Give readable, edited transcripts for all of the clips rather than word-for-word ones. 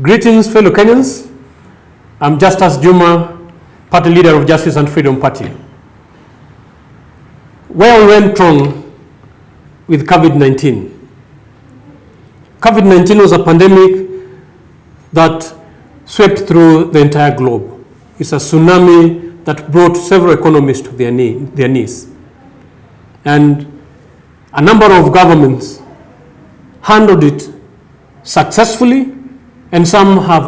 Greetings, fellow Kenyans. I'm Justice Juma, party leader of Justice and Freedom Party. Where we went wrong with COVID-19. COVID-19 was a pandemic that swept through the entire globe. It's a tsunami that brought several economies to their knees. And a number of governments handled it successfully, and some have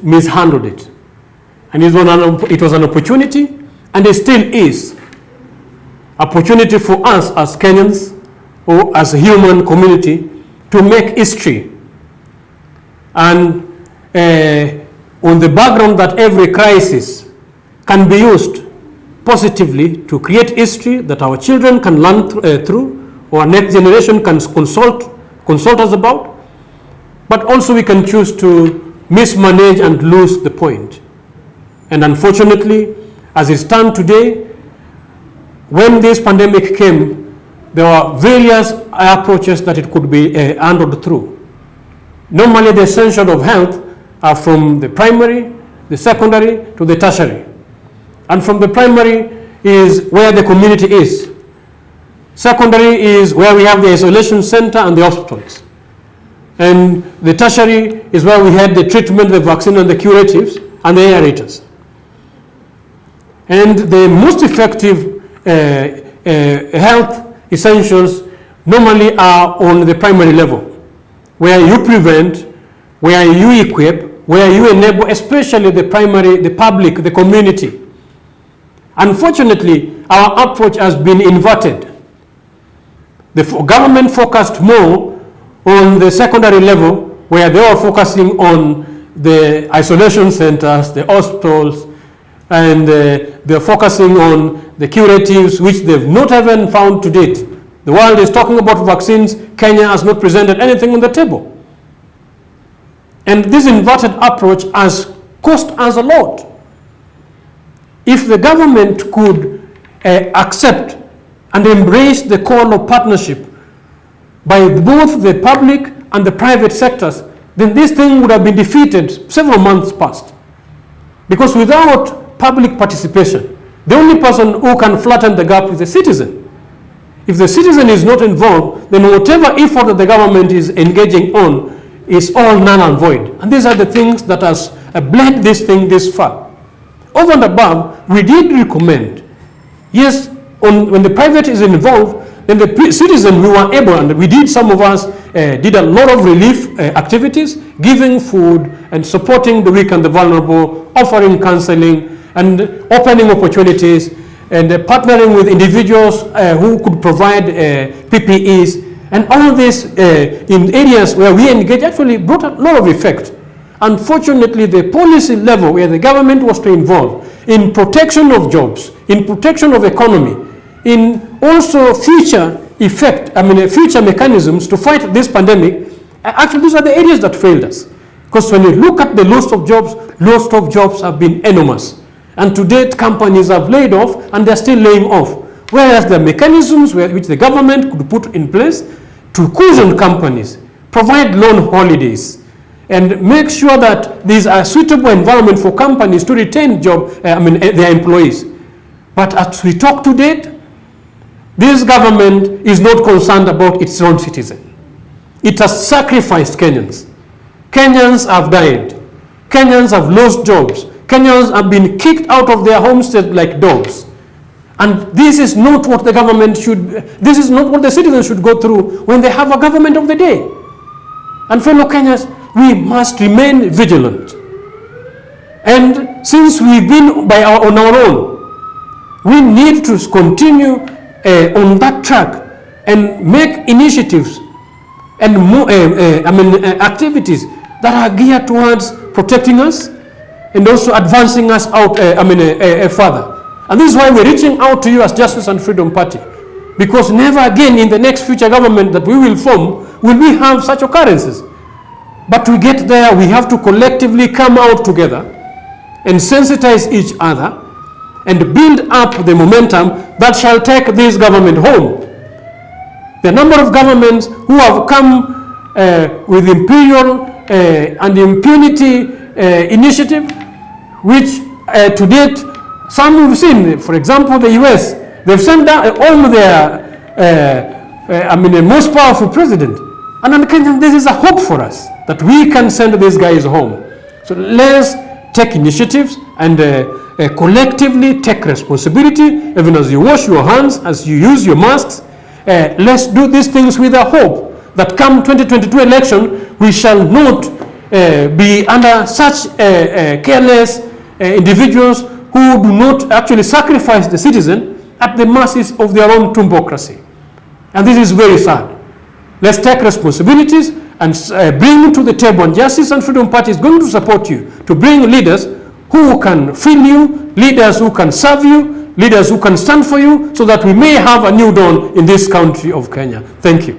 mishandled it. And it was an opportunity, and it still is, opportunity for us as Kenyans or as a human community to make history. And on the background that every crisis can be used positively to create history that our children can learn through, or our next generation can consult us about, but also we can choose to mismanage and lose the point. And unfortunately, as it stands today, when this pandemic came, there were various approaches that it could be handled through. Normally, the essentials of health are from the primary, the secondary, to the tertiary. And from the primary is where the community is. Secondary is where we have the isolation center and the hospitals. And the tertiary is where we had the treatment, the vaccine, and the curatives, and the aerators. And the most effective health essentials normally are on the primary level, where you prevent, where you equip, where you enable, especially the primary, the public, the community. Unfortunately, our approach has been inverted. The government focused more on the secondary level, where they were focusing on the isolation centers, the hospitals, and they're focusing on the curatives, which they've not even found to date. The world is talking about vaccines. Kenya has not presented anything on the table. And this inverted approach has cost us a lot. If the government could accept and embrace the call of partnership by both the public and the private sectors, then this thing would have been defeated several months past. Because without public participation, the only person who can flatten the gap is the citizen. If the citizen is not involved, then whatever effort that the government is engaging on is all null and void. And these are the things that has bled this thing this far. Over and above, we did recommend, yes, when the private is involved, then the citizen, we were able, and we did, some of us did a lot of relief activities, giving food and supporting the weak and the vulnerable, offering counseling and opening opportunities, and partnering with individuals who could provide PPEs, and all of this in areas where we engage actually brought a lot of effect. Unfortunately, the policy level where the government was to involve in protection of jobs, in protection of economy, in also future mechanisms to fight this pandemic, actually these are the areas that failed us. Because when you look at the loss of jobs have been enormous. And to date, companies have laid off, and they're still laying off. Whereas the mechanisms which the government could put in place to cushion companies, provide loan holidays, and make sure that these are suitable environment for companies to retain their employees. But as we talk to date, this government is not concerned about its own citizens. It has sacrificed Kenyans. Kenyans have died. Kenyans have lost jobs. Kenyans have been kicked out of their homestead like dogs. And this is not what the government this is not what the citizens should go through when they have a government of the day. And fellow Kenyans, we must remain vigilant. And since we've been on our own, we need to continue on that track and make initiatives and activities that are geared towards protecting us and also advancing us out further. And this is why we're reaching out to you as Justice and Freedom Party, because never again in the next future government that we will form will we have such occurrences. But to get there, we have to collectively come out together and sensitize each other and build up the momentum that shall take this government home. The number of governments who have come with imperial and impunity initiative, which to date, some we've seen, for example, the US, they've sent down all their, the most powerful president. And in Kenya, this is a hope for us that we can send these guys home. So let's take initiatives and collectively take responsibility, even as you wash your hands, as you use your masks. Let's do these things with a hope that come 2022 election, we shall not be under such careless individuals who do not actually sacrifice the citizen at the mercies of their own tumbocracy. And this is very sad. Let's take responsibilities and bring to the table, and Justice and Freedom Party is going to support you to bring leaders who can fill you, leaders who can serve you, leaders who can stand for you, so that we may have a new dawn in this country of Kenya. Thank you.